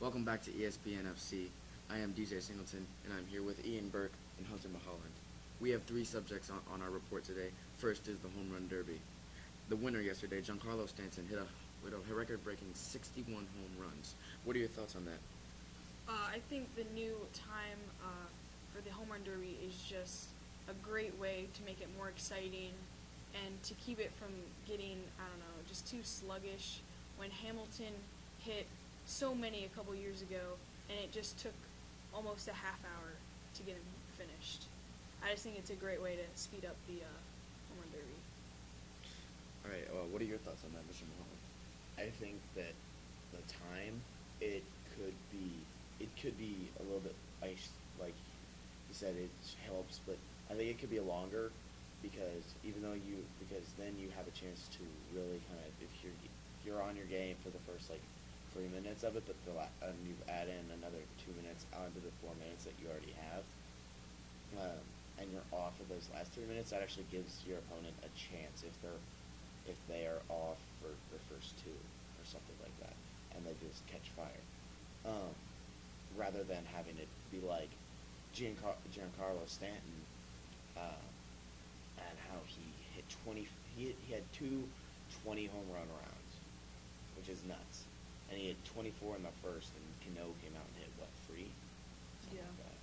Welcome back to ESPN FC. I am DJ Singleton, and I'm here with Ian Burke and Hunter Mulholland. We have three subjects on our report today. First is the home run derby. The winner yesterday, Giancarlo Stanton, hit with a record-breaking 61 home runs. What are your thoughts on that? I think the new time for the home run derby is just a great way to make it more exciting and to keep it from getting, just too sluggish. When Hamilton hit so many a couple years ago, and it just took almost a half hour to get him finished. I just think it's a great way to speed up the home run derby. All right, what are your thoughts on that, Mr. Mulholland? I think that the time it could be a little bit like you said, it helps, but I think it could be longer because then you have a chance to really kind of if you're on your game for the first 3 minutes of it, but you add in another 2 minutes onto the 4 minutes that you already have, and you're off of those last 3 minutes. That actually gives your opponent a chance if they are off for the first two or something like that, and they just catch fire, rather than having it be like Giancarlo Stanton, and how he hit 20. He had two 20 home run rounds, which is nuts. And he had 24 in the first, and Cano came out and hit, 3? Something Yeah. like that.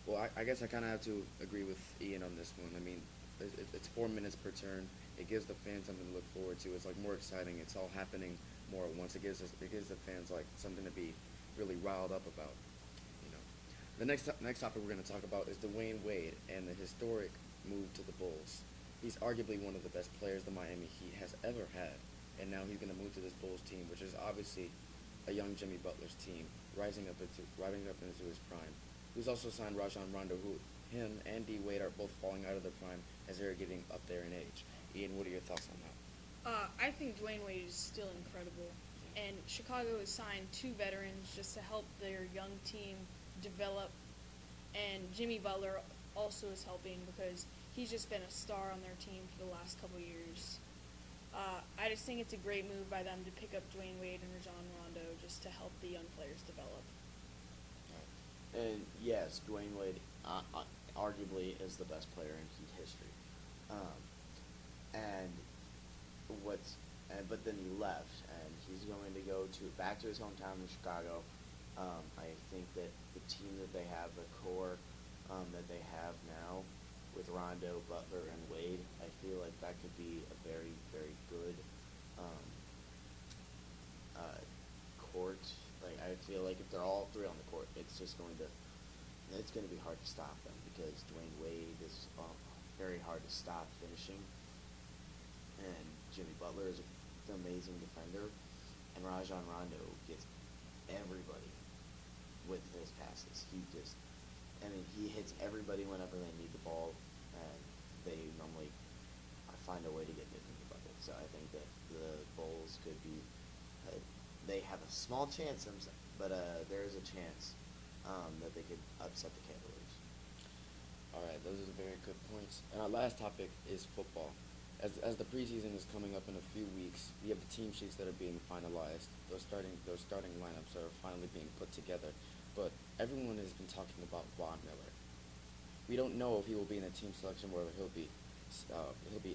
Well, I guess I kind of have to agree with Ian on this one. I mean, it's 4 minutes per turn. It gives the fans something to look forward to. It's more exciting. It's all happening more at once. It gives the fans something to be really riled up about. The next topic we're going to talk about is DWade and the historic move to the Bulls. He's arguably one of the best players the Miami Heat has ever had, and now he's going to move to this Bulls team, which is obviously a young Jimmy Butler's team, rising up into his prime. He's also signed Rajon Rondo, who him and DWade are both falling out of their prime as they're getting up there in age. Ian, what are your thoughts on that? I think DWade is still incredible, and Chicago has signed two veterans just to help their young team develop, and Jimmy Butler also is helping because he's just been a star on their team for the last couple years. I just think it's a great move by them to pick up DWade and Rajon Rondo just to help the young players develop. And yes, DWade arguably is the best player in Heat history. But then he left, and he's going to go back to his hometown in Chicago. I think that the team that they have, the core that they have now, with Rondo, Butler, and Wade, I feel like that could be a very, very good court. I feel like if they're all three on the court, it's going to be hard to stop them because DWade is very hard to stop finishing, and Jimmy Butler is an amazing defender, and Rajon Rondo gets everybody with his passes. He hits everybody whenever they need the ball, and they normally find a way to get in the bucket. So I think that the Bulls could be, they have a small chance, but there is a chance that they could upset the Cavaliers. All right, those are very good points. And our last topic is football. As the preseason is coming up in a few weeks, we have the team sheets that are being finalized. Those starting lineups are finally being put together. But everyone has been talking about Von Miller. We don't know if he will be in a team selection, whether he'll be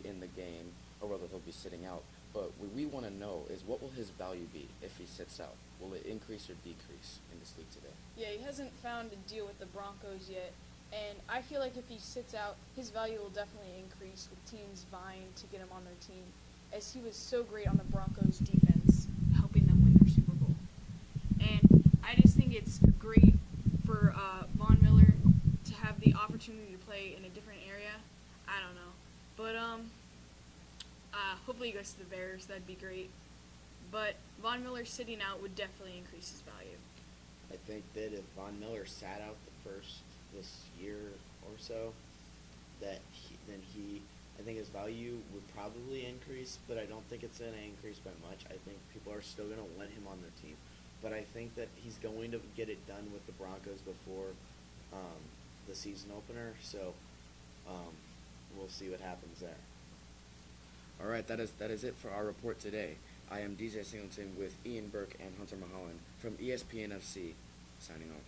in the game or whether he'll be sitting out. But what we want to know is what will his value be if he sits out? Will it increase or decrease in this league today? Yeah, he hasn't found a deal with the Broncos yet, and I feel like if he sits out, his value will definitely increase with teams vying to get him on their team, as he was so great on the Broncos defense, helping them win their Super Bowl. And I just think it's great for Von Miller to have the opportunity to play in a different area. I don't know. But hopefully he goes to the Bears. That'd be great. But Von Miller sitting out would definitely increase his value. I think that if Von Miller sat out this year or so, I think his value would probably increase, but I don't think it's going to increase by much. I think people are still going to want him on their team. But I think that he's going to get it done with the Broncos before the season opener, so we'll see what happens there. All right, that is it for our report today. I am DJ Singleton with Ian Burke and Hunter Mulholland from ESPN FC, signing off.